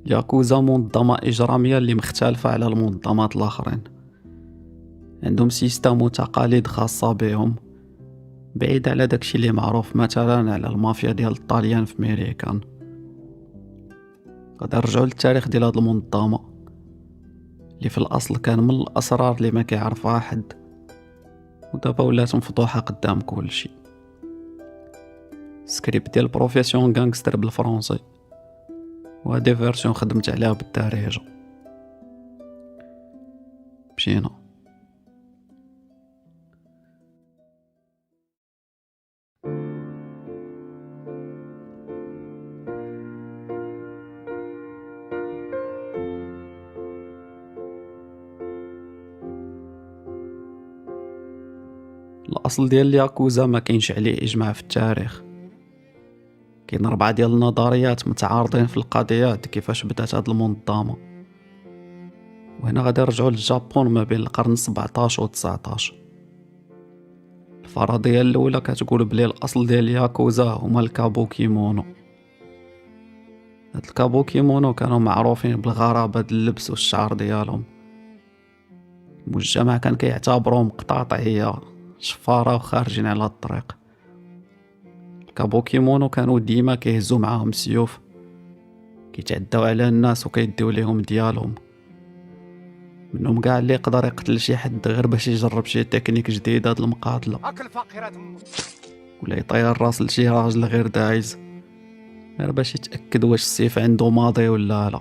الياكوزا منظمة إجرامية اللي مختلفة على المنظمات الآخرين. عندهم سيستم وتقاليد خاصة بهم، بعيد على داكشي اللي معروف مثلا على المافيا ديال الطاليان في ميريكان. غادي نرجعو للتاريخ ديال هاد المنظمة اللي في الأصل كان من الأسرار اللي ما كيعرفها حد، ودابا ولات مفضوحة قدام كلشي. سكريبت ديال بروفيسيون غانغستر بالفرنسي، وهادي فيرسيون خدمت عليها بالدارجة. مشينا. الأصل ديال الياكوزا ما كاينش عليه إجماع في التاريخ. كاين 4 ديال النظريات متعارضين في القضية كيفاش بدات هاد المنظمة، وهنا غادي نرجعو للجابون ما بين القرن 17 و 19. الفرضية الأولى كتقول بلي الأصل ديال الياكوزا هما الكابوكيمونو. هاد الكابوكيمونو كانوا معروفين بالغرابة د اللبس والشعر ديالهم. المجتمع كان كيعتبروهم قطاطعية شفارة وخارجين على الطريق. الكابوكيمونو كانوا ديما كيهزو معاهم سيوف، كيتعداو على الناس وكيديو ليهم ديالهم. منهم كاع اللي يقدر يقتل شي حد غير باش يجرب شي تكنيك جديدة د المقاتلة، ولا يطير راس لشي راجل غير دايز غير باش يتأكد واش السيف عنده ماضي ولا لا.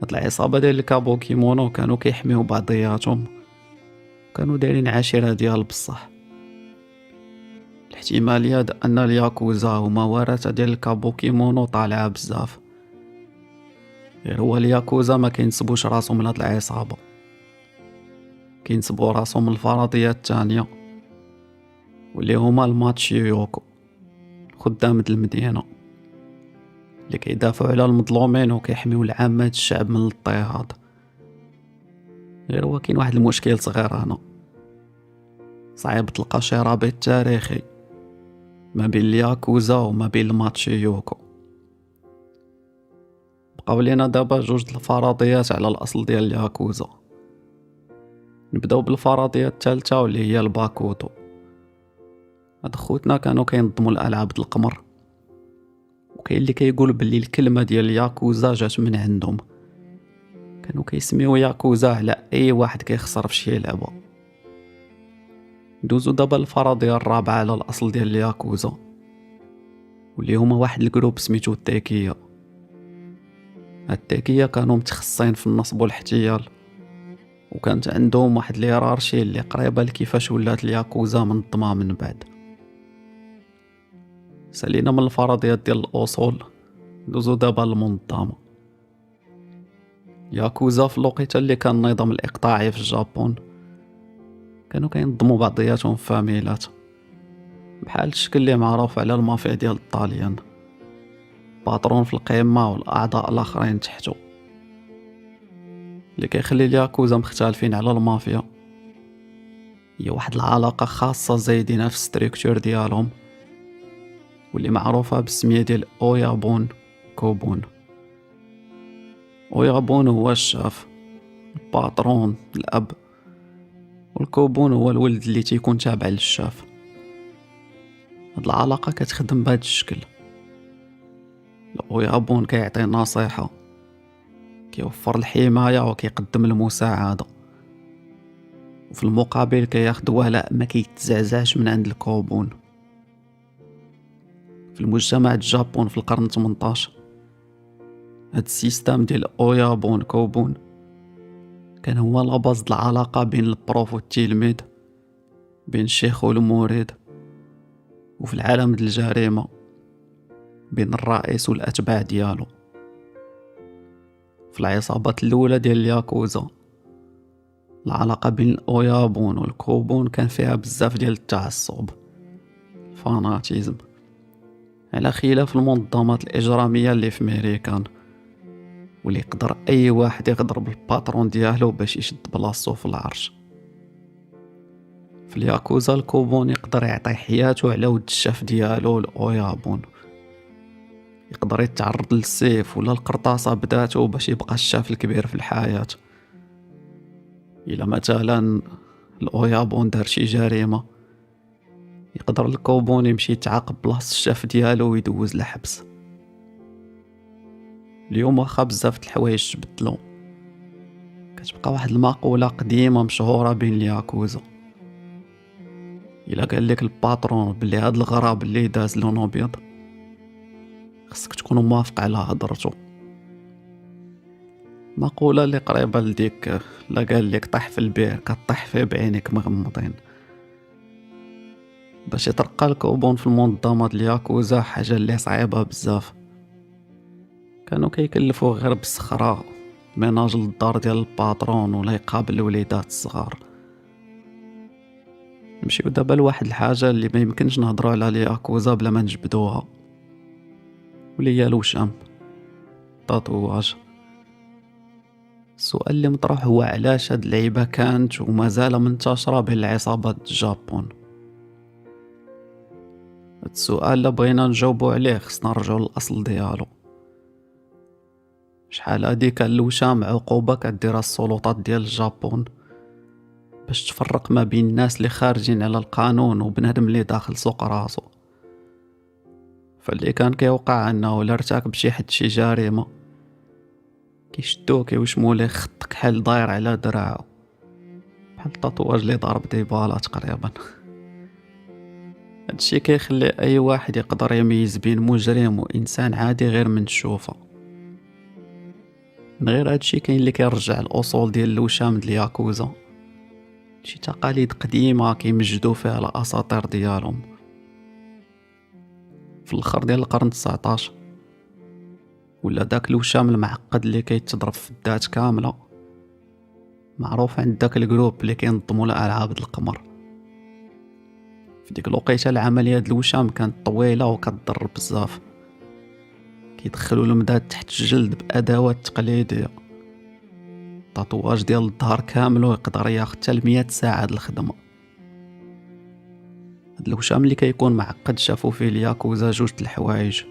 هاد العصابة ديال الكابوكيمونو كانوا كيحميو بعضياتهم، كانوا دايرين عشيرة ديال بصح. الاحتمالية أن الياكوزا هما ورثة ديال الكابوكيمونو طالعة بزاف، غير هو الياكوزا ما كينسبوش راسهم لهاد العصابة، كينسبوا راسهم الفرضية الثانية واللي هما الماتشيوكو، خدام د المدينة اللي كيدافعوا على المظلومين وكيحميو العامة الشعب من الاضطهاد. غير هو كاين واحد المشكل صغير هنا، صعيب تلقى شي رابط تاريخي ما بين الياكوزا وما بين الماتشيوكو. بقاو لينا دابا جوج د الفرضيات على الأصل ديال الياكوزا. نبداو بالفرضية الثالثة واللي هي الباكوتو. هاد خوتنا كانوا كينظموا الألعاب د القمر، وكاين اللي كيقول بلي الكلمة ديال الياكوزا جات من عندهم. كانوا كيسميو ياكوزا على أي واحد كيخسر في شي لعبة. ندوزو دابا الفرضية الرابعة على الأصل ديال الياكوزا، واللي هما واحد الجروب سميتو التيكية. هاد التيكية كانوا متخصصين في النصب والاحتيال، وكانت عندهم واحد الهيرارشي اللي قريبة لكيفاش ولات الياكوزا منظمة من بعد. سالينا من الفرضيات ديال الأصول، ندوزو دابا للمنظمة. ياكوزا في الوقيته اللي كان النظام الإقطاعي في الجابون كانوا كينظموا بعضياتهم في فاميلات، بحال الشكل اللي معروف على المافيا ديال الطاليان، باطرون في القمة والأعضاء الآخرين تحتو. اللي كيخلي الياكوزا مختلفين على المافيا هي واحد العلاقة خاصة زايدين في الستركتور ديالهم، واللي معروفة بالسمية ديال أويابون كوبون. أويابون هو الشاف، الباطرون الأب، والكوبون هو الولد اللي تيكون تابع للشاف. هاد العلاقة كتخدم بهاد الشكل: الأويابون كيعطي نصيحة، كيوفر الحماية وكيقدم المساعدة، وفي المقابل كياخد ولاء ما كيتزعزعش من عند الكوبون. في المجتمع الجابون في القرن 18 هاد السيستم ديال أويابون كوبون كان هو لاباز د العلاقة بين البروف والتلميذ، بين الشيخ والمريد، وفي العالم د الجريمة بين الرئيس والأتباع ديالو. في العصابات الأولى ديال الياكوزا العلاقة بين الأويابون والكوبون كان فيها بزاف ديال التعصب، الفاناتيزم، على خلاف المنظمات الإجرامية اللي في ميريكان، واللي يقدر أي واحد يغدر بالباترون ديالو باش يشد بلاصتو في العرش. في الياكوزا الكوبون يقدر يعطي حياته على ود الشاف ديالو الأويابون، يقدر يتعرض للسيف ولا القرطاسة بذاته باش يبقى الشاف الكبير في الحياة. إلا مثلا الأويابون دار شي جريمة، يقدر الكوبون يمشي يتعاقب بلاصة الشاف ديالو ويدوز الحبس. اليوم واخا بزاف د الحوايج تبدلو، كتبقى واحد المقولة قديمة مشهورة بين الياكوزا: إلا قال لك الباترون بلي هاد الغراب اللي داز لون ابيض، خصك تكون موافق على هضرته. مقولة اللي قريبة لديك: لا قال لك طيح في البير كطيح فيه بعينيك مغمضين. باش يترقى الكوبون في المنظمة ديال الياكوزا حاجة اللي صعيبة بزاف. كانوا كيكلفوه غير بالسخرة ميناج للدار ديال الباترون ولا يقابل الوليدات الصغار. نمشيو دابا لواحد الحاجة اللي ما يمكنش نهضروا على الياكوزا بلا ما نجبدوها، واللي هي الوشام، تاتواج. السؤال اللي مطروح هو علاش هاد اللعيبة كانت ومازال منتشرة بين العصابات الجابون. هاد السؤال اللي بغينا نجاوبو عليه خصنا نرجعو للأصل ديالو. شحال هادي كان الوشام عقوبة كديرها السلطات ديال الجابون باش تفرق ما بين الناس اللي خارجين على القانون وبنادم اللي داخل سوق راسو. فاللي كان كيوقع انه الا ارتكب شي حد شي جريمة كيشدوه كيوشموا ليه خط كحل داير على دراعو بحال التطواج اللي ضارب ديبالا تقريبا. هادشي كيخلي اي واحد يقدر يميز بين مجرم وانسان عادي غير من تشوفه. من غير هادشي كاين اللي كيرجع الاصول ديال الوشام ديال الياكوزا، شي تقاليد قديمة كيمجدوا فيها الاساطير ديالهم. في الاخر ديال القرن 19 ولا داك الوشام المعقد اللي كيتضرب في الذات كاملة معروف عند داك الجروب اللي كينظموا الالعاب د القمر. في ديك الوقيته العمليه د الوشام كانت طويله وكتضر بزاف. كيدخلوا المداد تحت الجلد بادوات تقليديه. التطواج ديال الظهر كامل ويقدر ياخذ حتى 100 ساعه د الخدمه. هاد الوشام اللي كيكون معقد شافوا فيه الياكوزا جوج د الحوايج.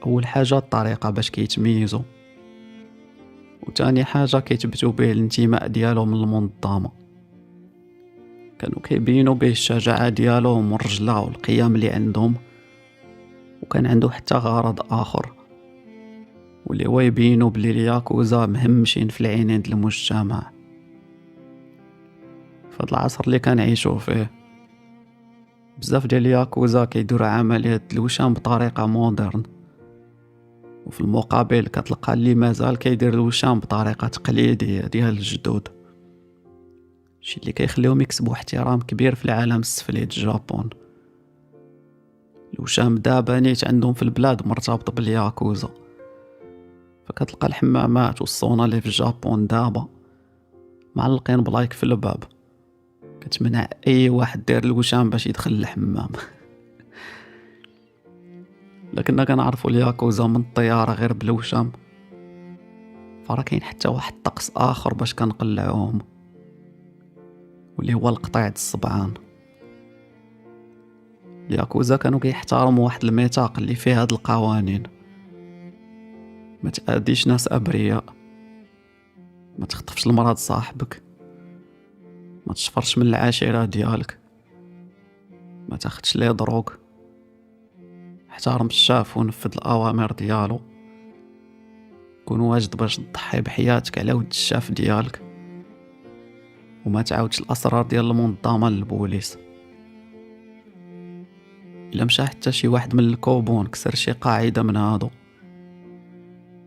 اول حاجه الطريقه باش كيتميزوا، وثاني حاجه كيثبتوا به الانتماء ديالهم للمنظمه. كانوا كيبينوا به الشجاعه ديالهم والرجله والقيم اللي عندهم، وكان عنده حتى غرض اخر واللي هو يبينوا بلي الياكوزا مهمشين في العينين ديال المجتمع. في هذا العصر اللي كنعيشوا فيه بزاف ديال الياكوزا كيديروا عمليات الوشام بطريقه مودرن، وفي المقابل كتلقى اللي مازال كيدير الوشام بطريقه تقليديه ديال الجدود، شي اللي كيخليهم يكسبوا احترام كبير في العالم السفلي د الجابون. الوشام دابا نيت عندهم في البلاد مرتبط بالياكوزا، فكتلقى الحمامات والصونا اللي في الجابون دابا معلقين بلايك في الباب كتمنع اي واحد دير الوشام باش يدخل الحمام. لكننا كنعرفوا الياكوزا من الطياره غير بالوشام، فراه كاين حتى واحد الطقس اخر باش كنقلعوهم واللي هو القطيع د الصبعان. الياكوزا كانوا كيحترموا واحد الميثاق اللي فيه هاد القوانين: ما تأذيش ناس ابرياء، ما تخطفش المرض صاحبك، ما تشفرش من العشيره ديالك، ما تاخدش لي دروغ، احترم الشاف ونفذ الاوامر ديالو، كون واجد باش تضحي بحياتك على ود الشاف ديالك، وما تعاودش الاسرار ديال المنظمه للبوليس. الا مشى حتى شي واحد من الكوبون كسر شي قاعده من هادو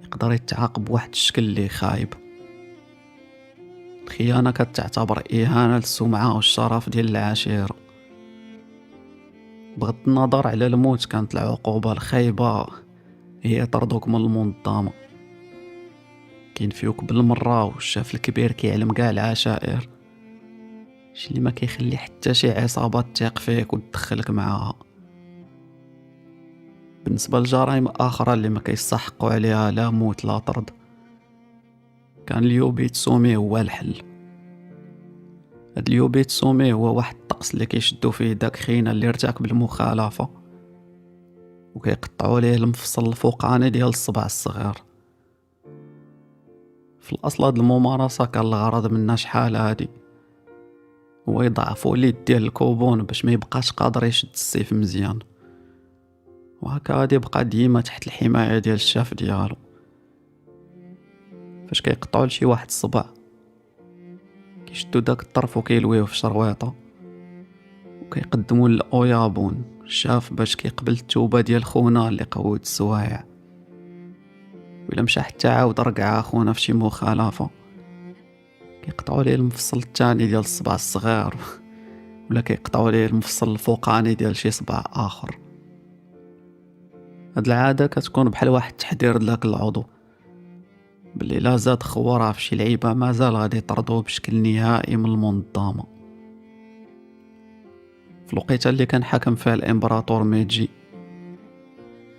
يقدر يتعاقب بواحد الشكل اللي خايب. الخيانه كتعتبر اهانه للسمعه والشرف ديال العشيره. بغض النظر على الموت كانت العقوبه الخايبه هي طردوك من المنظمه، كينفيوك بالمره والشاف الكبير كيعلم كاع العشائر، شي اللي ما كيخلي حتى شي عصابه تثيق فيك وتدخلك معاها. بالنسبه لجرائم اخرى اللي ما كيستحقوا عليها لا موت لا طرد، كان اليوبيتسومي هو الحل. هاد اليوبيتسومي هو واحد الطقس اللي كيشدو فيه داك خينا اللي ارتكب المخالفه وكيقطعوا ليه المفصل الفوقاني ديال الصبع الصغير. في الاصل هاد الممارسه كان الغرض منها شحال هادي هو يضعفوا اليد ديال الكوبون باش ما يبقاش قادر يشد السيف مزيان، وهكا غادي يبقى ديما تحت الحمايه ديال الشاف ديالو. فاش كيقطعوا لشي واحد الصبع كيشدوا داك الطرف وكيلويوه في شرويطه وكيقدموا للاويابون الشاف باش كيقبل التوبه ديال خونا اللي قود السوايع. وإلا مشى حتى عاود رجع خونا في شي مخالفه كيقطعوا ليه المفصل الثاني ديال الصبع الصغير ولا كيقطعوا ليه المفصل الفوقاني ديال شي صبع اخر. هاد العاده كتكون بحال واحد التحذير لذاك العضو باللي لا زاد خوره في شي لعيبه مازال غادي يطردوه بشكل نهائي من المنظمه. في الوقيته اللي كان حاكم فيها الامبراطور ميجي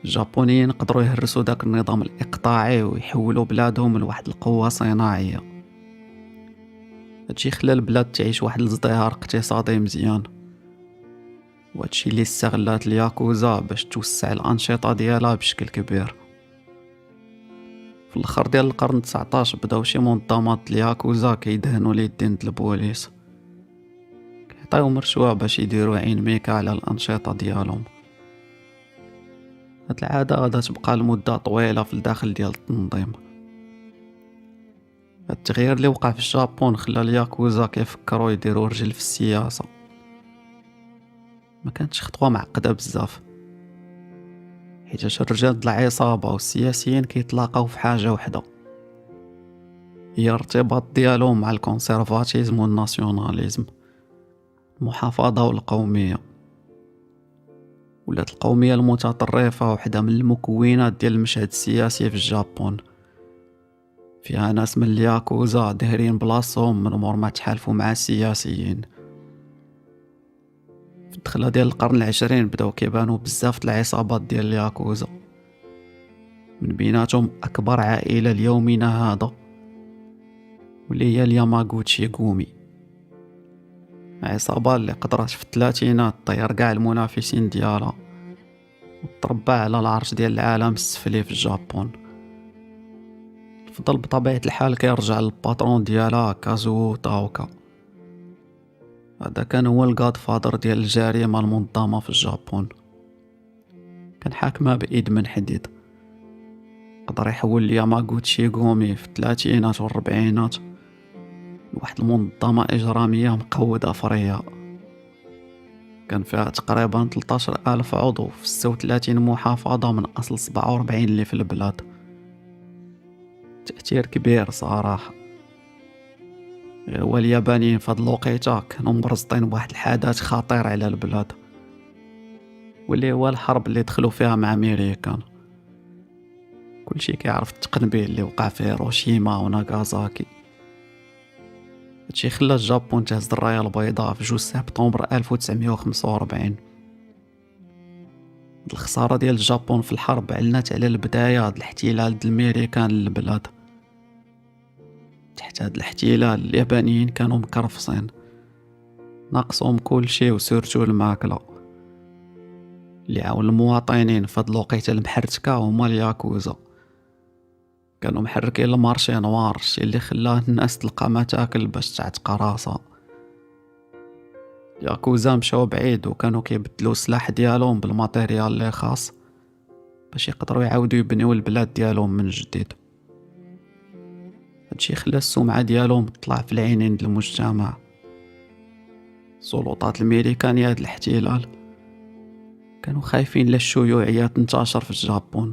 الجابونيين قدروا يهرسوا داك النظام الاقطاعي ويحولوا بلادهم لواحد القوه صناعيه. هادشي خلى البلاد تعيش واحد الازدهار اقتصادي مزيان، وهادشي اللي استغلات الياكوزا باش توسع الانشطه ديالها بشكل كبير. في الاخر ديال القرن 19 بداو شي منظمات الياكوزا كيدهنوا اليدين د البوليس، كيعطيوهم رشوه باش يديروا عين ميكا على الانشطه ديالهم. هاد العاده غادا تبقى لمده طويله في الداخل ديال التنظيم. هاد التغيير اللي وقع في الجابون خلى الياكوزا كيفكروا يديروا رجل في السياسه. ما كانتش خطوه معقده بزاف حيت الرجال د العصابه والسياسيين كيتلاقاو في حاجه وحده، هي الارتباط ديالهم مع الكونسيرفاتيزم والناسيوناليزم، المحافظه والقوميه. ولات القوميه المتطرفه وحده من المكونات ديال المشهد السياسي في الجابون، فيها ناس من الياكوزا دايرين بلاصتهم من مور ما تحالفوا مع السياسيين. في الدخله ديال القرن العشرين بداو كيبانوا بزاف د العصابات ديال الياكوزا، من بيناتهم اكبر عائله ليومنا هذا واللي هي الياماغوتشي غومي، عصابه اللي قدرت في الثلاثينات طير كاع المنافسين ديالها وتربع على العرش ديال العالم السفلي في الجابون. فضل بطبيعه الحال كيرجع للباترون ديالها كازوو تاوكا. هذا كان هو الجاد فادر ديال الجريمه المنظمه في الجابون، كان حاكمها بايد من حديد. قدر يحول الياماغوتشي غومي في الثلاثينات والربعينات لواحد المنظمه اجراميه مقوده فريه، كان فيها تقريبا 13,000 عضو في 36 محافظه من اصل 47 اللي في البلاد. تأثير كبير صراحه. غير هو اليابانيين في هاد الوقيته كانوا مرصدين بواحد الحدث خطير على البلاد، واللي هو الحرب اللي دخلوا فيها مع امريكان. كلشي كيعرف التقنبيل اللي وقع في هيروشيما وناغازاكي. هادشي خلى الجابون تهز الرايه البيضاء في 2 سبتمبر 1945. الخساره ديال الجابون في الحرب علنت على البدايه د الاحتلال د الامريكان للبلاد. تحت هاد الاحتلال اليابانيين كانوا مكرفصين، ناقصهم كل شيء وسورتو الماكله. اللي عاون المواطنين في هاد الوقيته المحرتكه هما الياكوزا، كانوا محركين المارشي نوار، الشيء اللي خلاه الناس تلقى ما تاكل باش تعتق راسها. الياكوزا مشاو بعيد وكانوا كيبدلوا السلاح ديالهم بالماتيريال اللي خاص باش يقدروا يعاودوا يبنيو البلاد ديالهم من جديد. هادشي خلى السمعه ديالهم تطلع في العينين ديال المجتمع. السلطات الامريكانيه د الاحتلال كانوا خايفين لا الشيوعيه تنتشر في الجابون،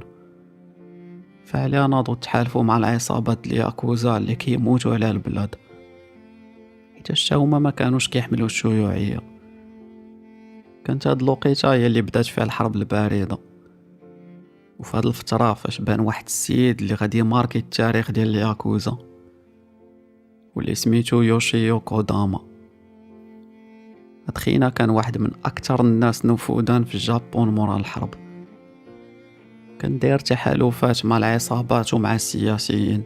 فعليا ناضوا تحالفوا مع العصابات الياكوزا اللي كيموتوا على البلاد، حيت هما ما كانوش كيحملوا الشيوعيه. كانت هاد الوقيته هي اللي بدات فيها الحرب البارده، وفي هاد الفتره فاش بان واحد السيد اللي غادي ماركي التاريخ ديال الياكوزا واللي سميتو يوشيو كوداما. هاد خينا كان واحد من اكثر الناس نفوذا في الجابون مورا الحرب، كان داير تحالفات مع العصابات ومع السياسيين،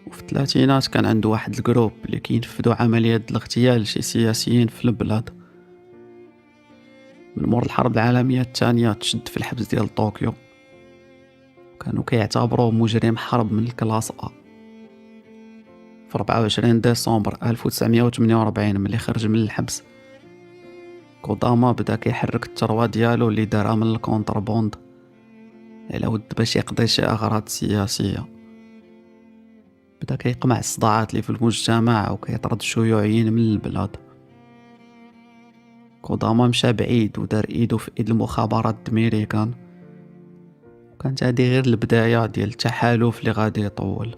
وفي الثلاثينات كان عنده واحد الجروب اللي كينفذوا عمليات الاغتيال لشي سياسيين في البلاد. من مور الحرب العالمية الثانية تشد في الحبس ديال طوكيو، كانوا كيعتبروه مجرم حرب من الكلاس A. في 24 ديسمبر 1948 ملي خرج من الحبس، كوداما بدا كيحرك الثروة ديالو اللي دارها من الكونتربوند على ود باش يقضي شي أغراض سياسية. بدا كيقمع الصداعات اللي في المجتمع وكيطرد الشيوعيين من البلاد. كوداما مشى بعيد ودار ايدو في ايد المخابرات الامريكان، وكانت هذه غير البداية ديال التحالف اللي غادي يطول.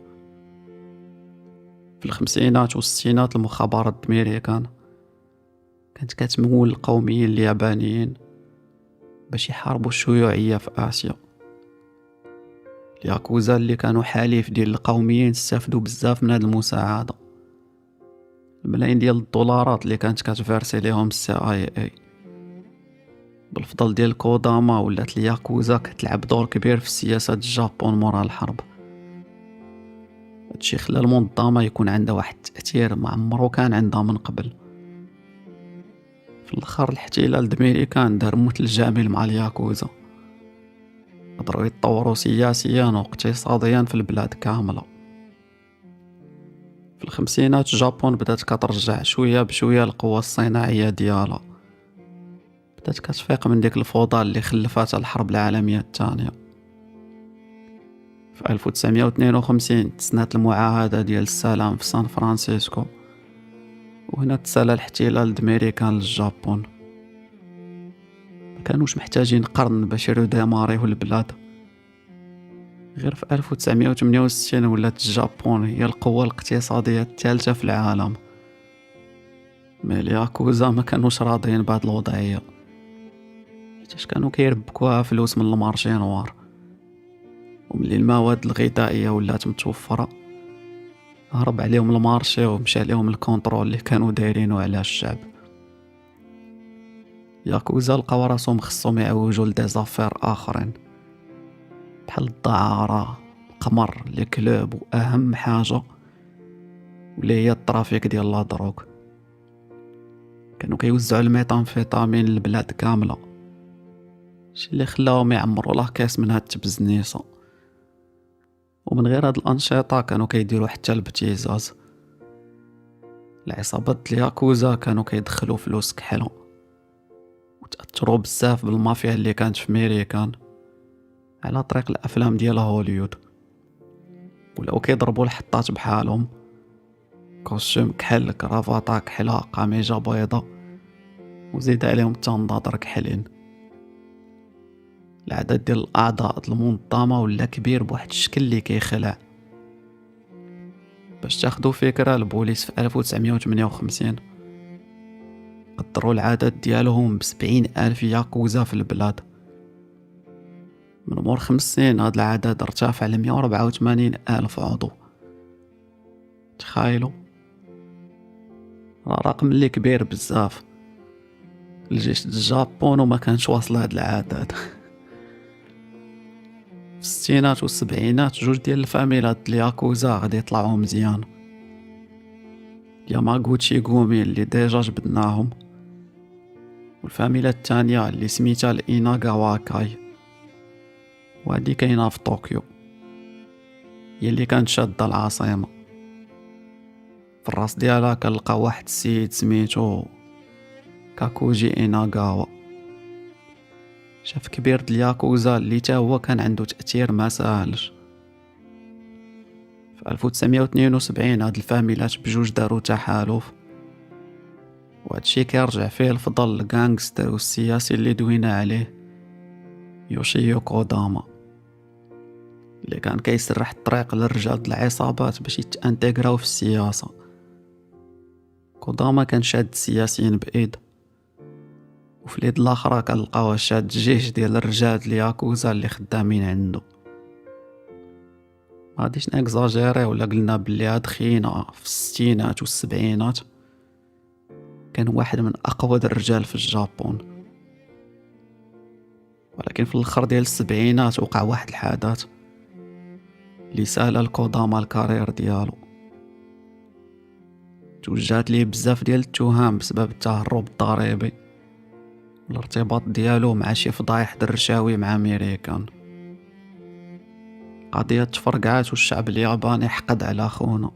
في الخمسينات والستينات المخابرات الامريكان كانت كتمول القوميين اليابانيين باش يحاربوا الشيوعية في آسيا. الياكوزا اللي كانوا حليف ديال القوميين استفدوا بزاف من هاد المساعدة. الملايين ديال الدولارات اللي كانت كتفرسي ليهم CIA بالفضل ديال كوداما ولات الياكوزا كتلعب دور كبير في سياسات الجابون مورا الحرب. هادشي خلى المنظمة يكون عندها واحد التأثير ما عمرو كان عندها من قبل. في الاخر الاحتلال الامريكان دار مثل جميل مع الياكوزا، قدروا يتطوروا سياسيا واقتصاديا في البلاد كاملة. في الخمسينات جابون بدات كترجع شوية بشوية القوة الصناعية ديالها، بدات كتفيق من ديك الفوضى اللي خلفتها الحرب العالمية الثانية. في 1952 تسنات المعاهدة ديال السلام في سان فرانسيسكو، وهنا تسالى الاحتلال الامريكان للجابون. ما كانوش محتاجين قرن باش يدمروا البلاد. غير في 1968 ولات الجابون هي القوة الاقتصادية الثالثة في العالم. مي الياكوزا ما كانوش راضيين بهاد الوضعية، حيتاش كانوا كيربكوها فلوس من المارشي نوار، وملي المواد الغذائية ولات متوفرة هرب عليهم المارشي ومشى عليهم الكونترول اللي كانوا دايرينو على الشعب. ياكوزا لقاو راسهم خصهم يعوجوا لديزافير اخرين بحال الدعارة، القمر، الكلوب، واهم حاجة واللي هي الترافيك ديال لا دروغ. كانوا كيوزعوا الميتامفيتامين للبلاد كاملة، شي اللي خلاهم يعمروا لا كاس من هاد التبزنيسة. ومن غير هاد الأنشطة كانوا كيديروا حتى الابتزاز. العصابات الياكوزا كانوا كيدخلوا فلوس كحلة وتأثروا بزاف بالمافيا اللي كانت في ميريكان على طريق الأفلام ديال هوليود، ولاو كيضربوا الحطات بحالهم، كوستيم كحل، كرافاطة كحلة، قميجة بيضة، وزيد عليهم التنظاظر كحلين. العدد ديال الأعضاء المنظمة ولا كبير بواحد الشكل اللي كيخلع. باش تاخدو فكرة، البوليس في 1958 قدروا العدد ديالهم ب70,000 ياكوزا في البلاد. من مور 5 سنين هاد العدد ارتفع ل 184,000 عضو. تخيلوا، رقم اللي كبير بزاف. الجيش الجابون وما كانش واصل هاد العدد. في الستينات والسبعينات جوج ديال الفاميلات الياكوزا غادي يطلعوا مزيان. ياماغوتشي غومي اللي ديجا جبدناهم، والفاميلا الثانية اللي سميتها الإيناغاوا كاي، وهادي كاينة في طوكيو، هي اللي كانت شادة العاصمة. في الراس ديالها كنلقى واحد السيد سميتو كاكوجي إيناغاوا، شاف كبير د الياكوزا اللي تا هو كان عنده تأثير ما ساهلش. في 1972 هاد الفاميلات بجوج داروا تحالف، وهادشي كيرجع فيه الفضل الغانغستر والسياسي اللي دوينا عليه يوشيو كوداما، اللي كان كيسرح الطريق للرجال د العصابات باش يتانتيغراو في السياسة. كوداما كان شاد السياسيين بإيد، وفي اليد الاخرى كنلقاو شاد الجيش ديال الرجال الياكوزا اللي خدامين عنده. ما غاديش نكزاجيري ولا قلنا بلي هاد خينا في الستينات والسبعينات كان واحد من اقوى الرجال في الجابون. ولكن في الاخر ديال السبعينات وقع واحد الحدث اللي سال الكوداما الكارير ديالو. توجهات ليه بزاف ديال التهم بسبب التهرب الضريبي والارتباط ديالو مع شي فضايح درشاوي مع أمريكان. قضية تفرقعات والشعب الياباني حقد على خونا.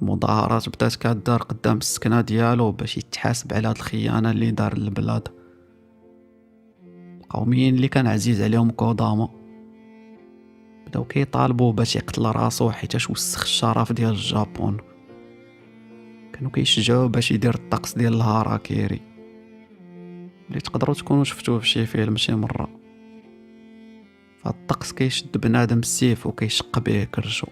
المظاهرات بدات كدار قدام السكنة ديالو باش يتحاسب على هاد الخيانة اللي دار للبلاد. القوميين اللي كان عزيز عليهم كوداما بداو كيطالبوا باش يقتل راسو حيتاش وسخ الشرف ديال الجابون. كانوا كيشجعوه باش يدير الطقس ديال الهاراكيري اللي تقدروا تكونوا شفتوه في شي فيلم شي مره. فهاد الطقس كيشد بنادم السيف وكيشق به كرشو.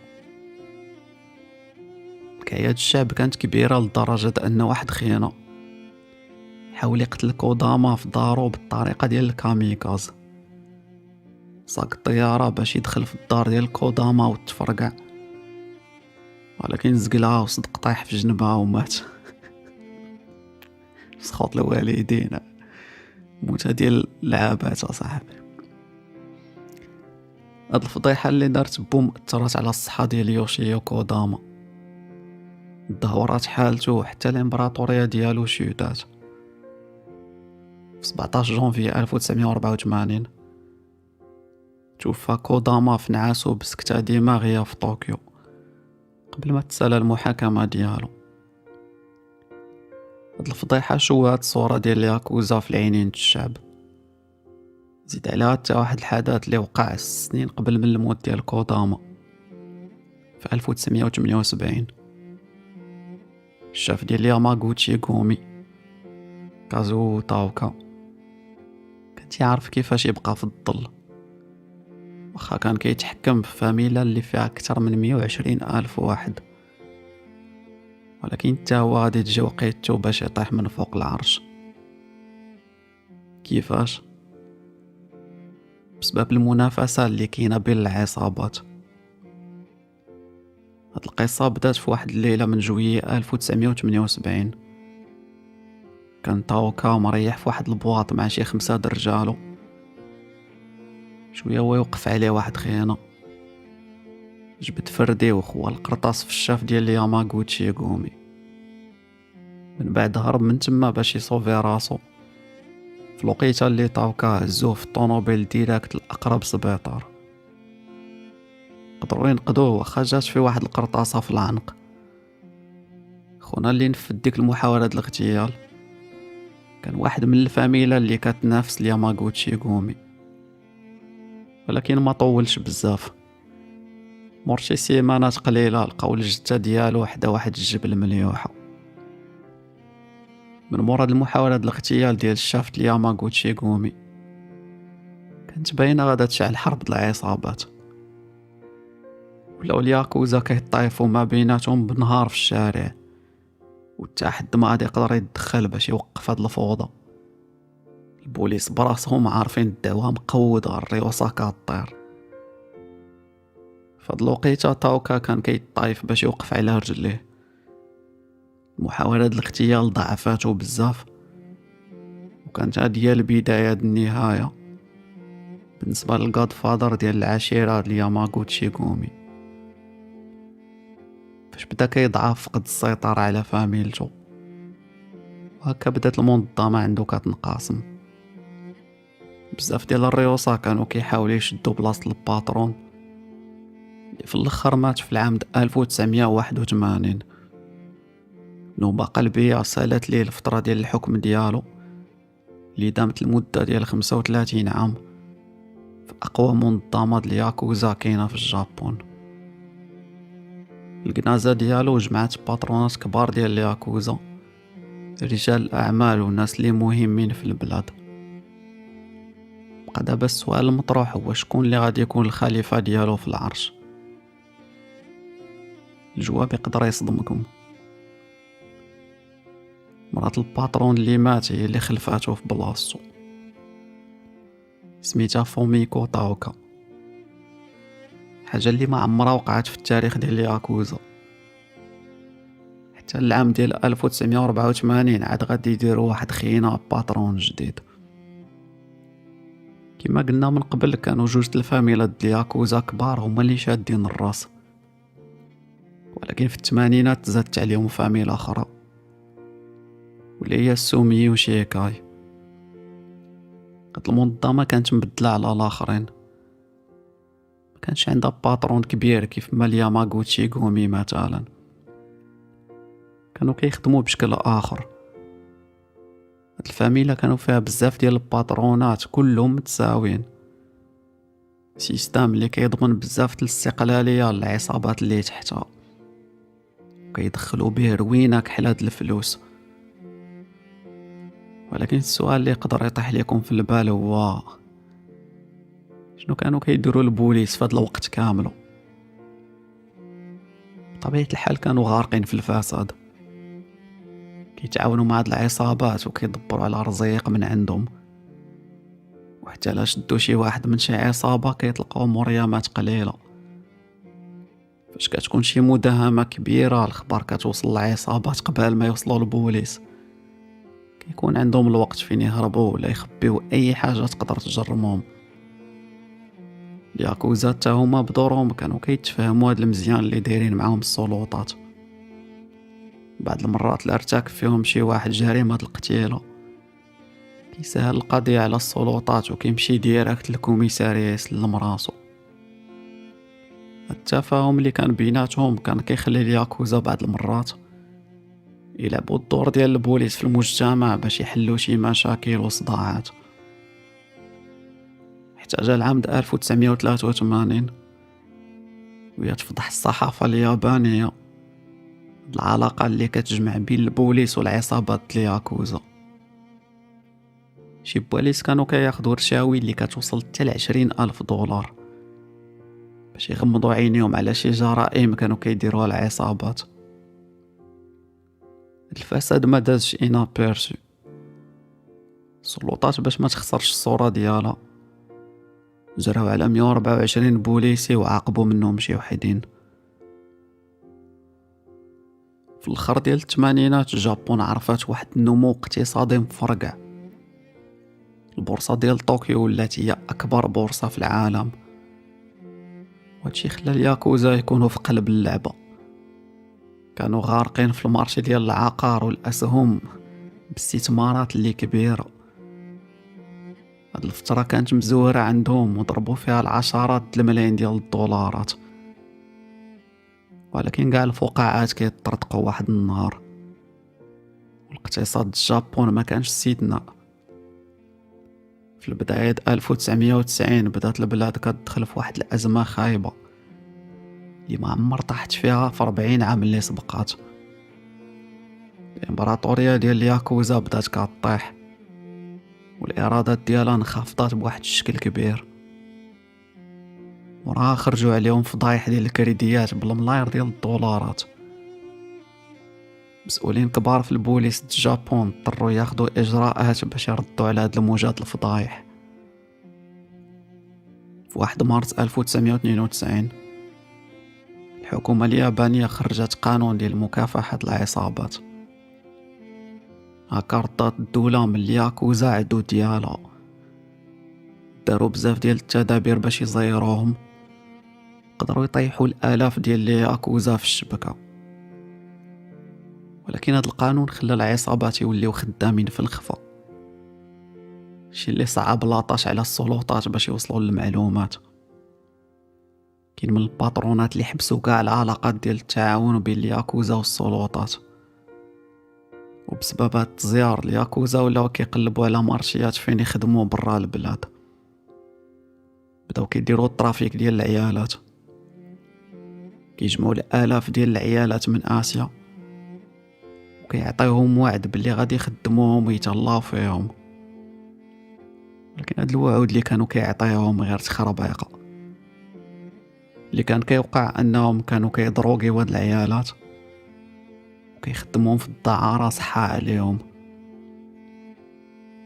كعياد الشعب كانت كبيره لدرجه ان واحد خينا حاول يقتل كوداما في دارو بالطريقه ديال الكاميكاز. ساق الطياره باش يدخل في الدار ديال كوداما وتفرقع، ولكن زقلها وصدق طايح في جنبها ومات. سخوط الوالدين، موتة ديال اللعابات اصاحبي. هاد الفضيحه اللي دارت بوم اثرت على الصحه ديال يوشيو كوداما. دهورات حالته حتى الامبراطوريه ديالو شيوتات. في 17 جونفي 1984 توفى كوداما في نعاسو بسكتة دماغية في طوكيو قبل ما تسالى المحاكمة ديالو. هاد الفضيحة شوهت الصورة ديال الياكوزا في العينين الشعب. زيد عليها حتى واحد الحدث اللي وقع 6 سنين قبل من الموت ديال كوداما في 1978. الشاف ديال ياماغوتشي غومي كازو تاوكا كان تيعرف كيفاش يبقى في الظل، واخا كان كيتحكم في فاميلا اللي فيها اكثر من 120 ألف واحد، ولكن حتى هو غادي تجي وقيتو باش يطيح من فوق العرش. كيفاش؟ بسبب المنافسة اللي كاينه بين العصابات. هاد القصة بدات في واحد الليلة من جويي 1978. كان تاوكا مريح في واحد البواط مع شي 5 درجالو. شويه هو يوقف عليه واحد خيانة، جبد فردي وخوى القرطاس في الشاف ديال ياماغوتشي غومي. من بعد هرب من تما باش يصوفي راسو. في الوقيته اللي تاوكا هزوه في الطونوبيل ديراكت لأقرب سبيطار. قدروا ينقذوه واخا جات في واحد القرطاسة في العنق. خونا اللي نفذ ديك المحاولة د الاغتيال كان واحد من الفاميلا اللي كتنافس ياماغوتشي غومي، ولكن ما طولش بزاف. مور شي سيمانات قليلة لقاو الجثة ديالو حدا واحد الجبل مليوحة. من مورا هاد المحاولة د الاغتيال ديال الشاف ديال ياماغوتشي غومي كانت باينة غادا تشعل حرب د العصابات. ولاو الياكوزا كيطايفو ما بيناتهم بنهار في الشارع، وتا حد ما غادي يقدر يتدخل باش يوقف هاد الفوضى. البوليس براسهم عارفين الدعوة مقودة الريوسا كطير. فهاد الوقيته تاوكا كان كيطايف باش يوقف على رجليه. محاولة الاغتيال ضعفاتو بزاف، وكانت هادي هي البداية د النهاية بالنسبة للغاد فادر ديال العشيرة ديال ياماغوتشي غومي. فاش بدا كيضعف فقد السيطرة على فاميلتو، وهكا بدات المنظمة عندو كتنقاسم. بزاف ديال الريوسا كانوا كيحاولوا يشدوا بلاصة الباترون اللي في الاخر مات في العام 1981. نوبة قلبية سالت ليه الفترة ديال الحكم ديالو اللي دامت المدة ديال 35 عام في أقوى منظمة ديال الياكوزا كاينة في الجابون. الجنازة ديالو جمعت باترونات كبار ديال الياكوزا، رجال الأعمال والناس اللي مهمين في البلاد. بقى دابا السؤال المطروح هو شكون اللي غادي يكون الخليفة ديالو في العرش. الجواب يقدر يصدمكم. مرات الباترون اللي مات هي اللي خلفاتو في بلاصتو، سميتها فوميكو تاوكا، حاجة اللي ما عمرها وقعت في التاريخ ديال الياكوزا. حتى العام ديال 1984 عاد غادي يديروا واحد خينا باترون جديد. كما قلنا من قبل كانوا جوج الفاميلا ديال الياكوزا كبار هما اللي شادين الراس، ولكن في الثمانينات زادت عليهم فاميلا اخرى واللي هي السوميو شيكاي. هاد المنظمة كانت مبدلة على الآخرين، مكانش عندها باترون كبير كيف ما الياماغوتشي غومي مثلا. كانوا كيخدموا بشكل آخر. هاد الفاميلا كانوا فيها بزاف ديال الباترونات كلهم متساويين، سيستام اللي كيضمن بزاف الاستقلالية للعصابات اللي تحتها، وكيدخلوا به روينة كحل هاد الفلوس. ولكن السؤال اللي يقدر يطيح لكم في البال هو شنو كانوا كيديروا البوليس في هاد الوقت كامل؟ بطبيعة الحال كانوا غارقين في الفساد، كيتعاونوا مع هاد العصابات وكيدبروا على رزيق من عندهم، وحتى لا شدوا شي واحد من شي عصابة كيطلقوا مريمات قليلة. فاش كتكون شي مداهمة كبيرة الخبر كتوصل للعصابات قبل ما يوصلوا للبوليس، كيكون عندهم الوقت فين يهربوا ولا يخبيو اي حاجة تقدر تجرمهم. الياكوزا حتى هما بدورهم كانوا كيتفاهموا هاد المزيان اللي دايرين معاهم السلطات. بعض المرات لا ارتكب فيهم شي واحد جريمة القتيلة، كيسهل القضية على السلطات وكيمشي ديريكت للكوميسارية يسلم راسو. التفاهم اللي كان بيناتهم كان كيخلي الياكوزا بعض المرات يلعبوا الدور ديال البوليس في المجتمع باش يحلوا شي مشاكل وصداعات. حتى جا العام 1983 وهي تفضح الصحافة اليابانية العلاقة اللي كتجمع بين البوليس والعصابات الياكوزا. شي بوليس كانوا كياخدوا رشاوي اللي كتوصل حتى $20,000 باش يغمضوا عينيهم على شي جرائم كانوا كيديروها العصابات. الفساد ما دازش اينا بيرسو. السلطات باش ما تخسرش الصورة ديالها جراو على 124 بوليسي وعاقبوا منهم شي وحدين. في الاخر ديال الثمانينات الجابون عرفات واحد النمو اقتصادي مفرقع. البورصة ديال طوكيو ولات هي اكبر بورصة في العالم، وهادشي خلى الياكوزا يكونوا في قلب اللعبة. كانوا غارقين في المارشي ديال العقار والاسهم باستثمارات اللي كبيرة. هاد الفترة كانت مزورة عندهم وضربوا فيها العشرات الملايين ديال الدولارات. ولكن كاع الفقاعات كيطرطقوا واحد النهار، والاقتصاد الجابون ما كانش سيدنا. في البداية 1990 بدات البلاد كتدخل في واحد الأزمة خايبة اللي ما عمر طاحت فيها في 40 عام اللي سبقات. الامبراطورية ديال الياكوزا بدات كطيح، والإيرادات ديالها انخفضت بواحد الشكل كبير. وراها خرجوا عليهم فضايح ديال الكريديات بالملاير ديال الدولارات. مسؤولين كبار في البوليس الجابون اضطروا ياخدوا اجراءات باش يردوا على هاد الموجات الفضايح. في 1 مارس 1992 الحكومة اليابانية خرجت قانون ديال مكافحة العصابات. هكا ردات الدولة من الياكوزا عدو ديالها، داروا بزاف ديال التدابير باش يزيروهم، قدروا يطيحوا الآلاف ديال الياكوزا في الشبكة. ولكن هذا القانون خلى العصابات يوليو خدامين في الخفا، شي اللي صعب لاطاش على السلطات باش يوصلوا للمعلومات. كاين من الباترونات اللي حبسوا كاع العلاقات ديال التعاون بين الياكوزا والسلطات، وبسبب هاد التزيار الياكوزا ولاو كيقلبوا على مارشيات فين يخدموا برا البلاد. بداو كيديروا الترافيك ديال العيالات، كيجمعوا الالاف ديال العيالات من اسيا وكيعطيوهم وعد باللي غادي يخدموهم ويتهلاو فيهم. لكن هاد الوعود اللي كانوا كيعطيوهم غير تخربيقه. اللي كان كيوقع انهم كانوا كيضروغيو هاد العيالات وكيخدموهم في الدعارة صحة عليهم.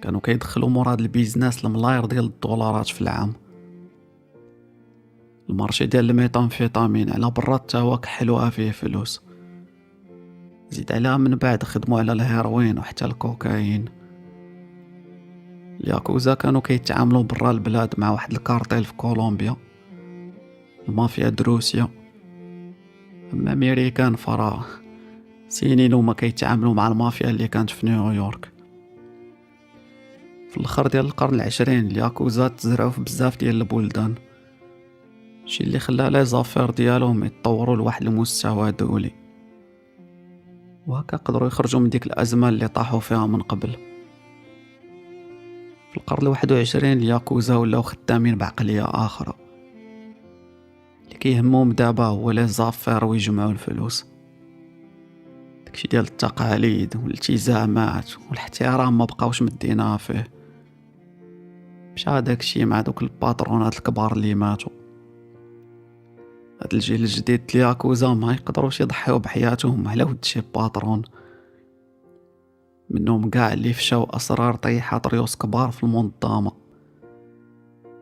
كانوا كيدخلوا مراد البيزنس الملاير ديال الدولارات في العام. المارشي ديال الميتامفيتامين على برا حتى هو كحلوها فيه فلوس. زيد عليها من بعد خدموا على الهيروين وحتى الكوكايين. الياكوزا كانوا كيتعاملوا برا البلاد مع واحد الكارتيل في كولومبيا، المافيا دروسيا. اما امريكان فراه سنين وما كيتعاملوا مع المافيا اللي كانت في نيويورك. في الاخر ديال القرن العشرين الياكوزا تزرعوا في بزاف ديال البلدان، شي اللي خلى لي زافير ديالهم يتطوروا لواحد المستوى دولي، وهكا قدروا يخرجوا من ديك الازمه اللي طاحوا فيها من قبل. في القرن الواحد وعشرين الياكوزا ولاو خدامين بعقليه اخرى، اللي كيهمهم دابا هو لي زافير ويجمعوا الفلوس. داكشي ديال التقاليد والالتزامات والاحترام ما بقاوش مدينها فيه، مشى داكشي مع دوك الباترونات الكبار اللي ماتوا. هاد الجيل الجديد الياكوزا ما يقدروش يضحيو بحياتهم على ود شي باترون، منهم كاع اللي فشاو اسرار طيحات ريوس كبار في المنظمه،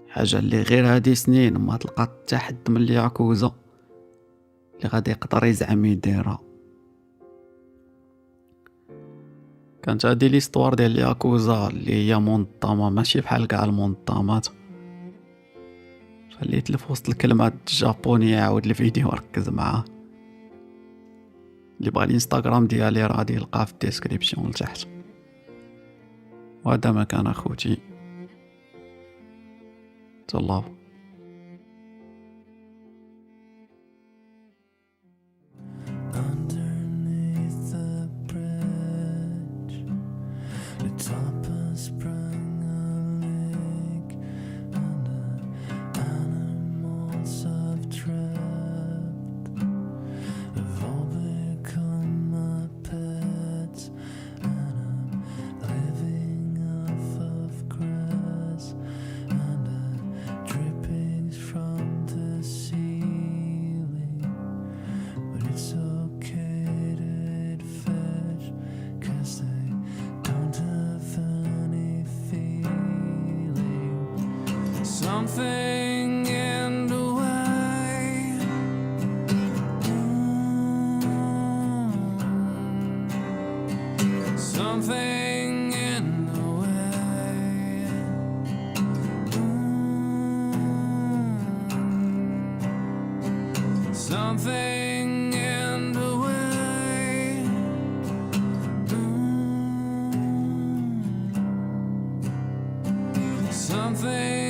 حاجه اللي غير هادي سنين ما تلقى حتى حد من الياكوزا اللي غادي يقدر يزعم يديرها. كانت هادي ليستوار ديال الياكوزا اللي هي منظمه ماشي بحال كاع المنظمات. خليت في وسط الكلمات الجابونيه عاود الفيديو ركز معاه. اللي بغى الانستغرام ديالي راه غادي يلقاه في الديسكريبسيون لتحت. وهذا مكان اخوتي، تهلاو. Something in the way, something in the way, something in the way, something.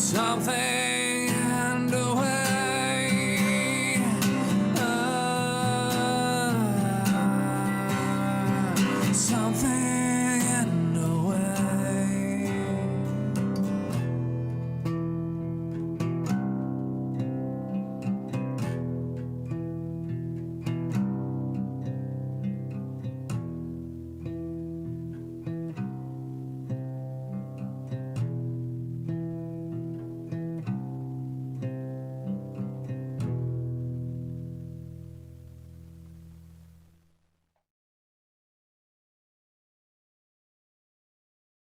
Something